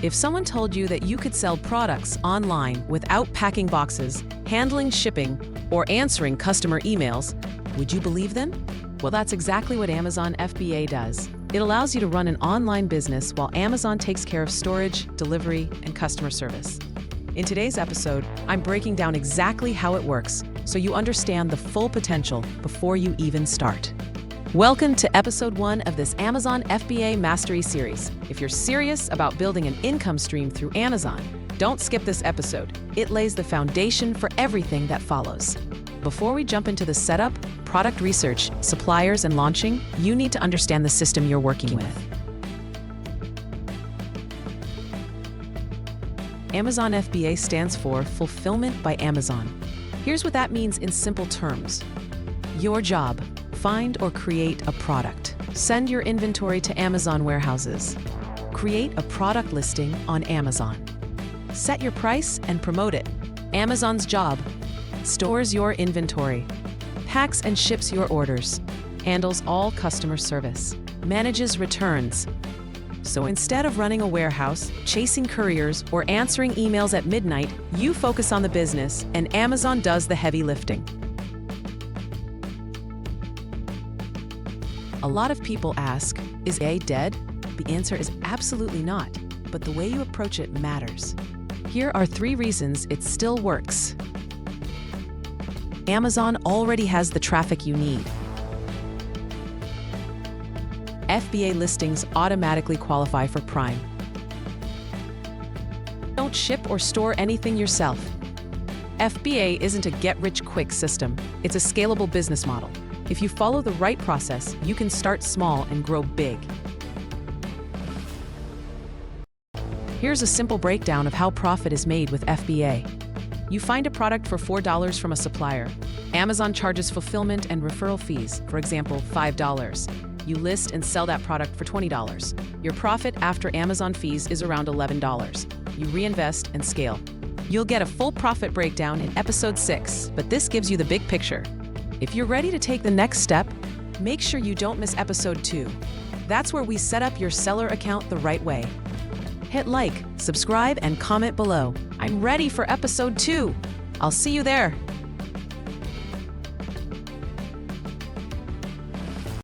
If someone told you that you could sell products online without packing boxes, handling shipping, or answering customer emails, would you believe them? Well, that's exactly what Amazon FBA does. It allows you to run an online business while Amazon takes care of storage, delivery, and customer service. In today's episode, I'm breaking down exactly how it works so you understand the full potential before you even start. Welcome to episode 1 of this Amazon FBA Mastery series. If you're serious about building an income stream through Amazon, don't skip this episode. It lays the foundation for everything that follows. Before we jump into the setup, product research, suppliers, and launching, you need to understand the system you're working with. Amazon FBA stands for Fulfillment by Amazon. Here's what that means in simple terms. Your job: find or create a product. Send your inventory to Amazon warehouses. Create a product listing on Amazon. Set your price and promote it. Amazon's job: stores your inventory, packs and ships your orders, handles all customer service, manages returns. So instead of running a warehouse, chasing couriers, or answering emails at midnight, you focus on the business and Amazon does the heavy lifting. A lot of people ask, is FBA dead? The answer is absolutely not, but the way you approach it matters. Here are 3 reasons it still works. Amazon already has the traffic you need. FBA listings automatically qualify for Prime. Don't ship or store anything yourself. FBA isn't a get-rich-quick system. It's a scalable business model. If you follow the right process, you can start small and grow big. Here's a simple breakdown of how profit is made with FBA. You find a product for $4 from a supplier. Amazon charges fulfillment and referral fees, for example, $5. You list and sell that product for $20. Your profit after Amazon fees is around $11. You reinvest and scale. You'll get a full profit breakdown in episode 6, but this gives you the big picture. If you're ready to take the next step, make sure you don't miss episode 2. That's where we set up your seller account the right way. Hit like, subscribe, and comment below. I'm ready for episode 2. I'll see you there.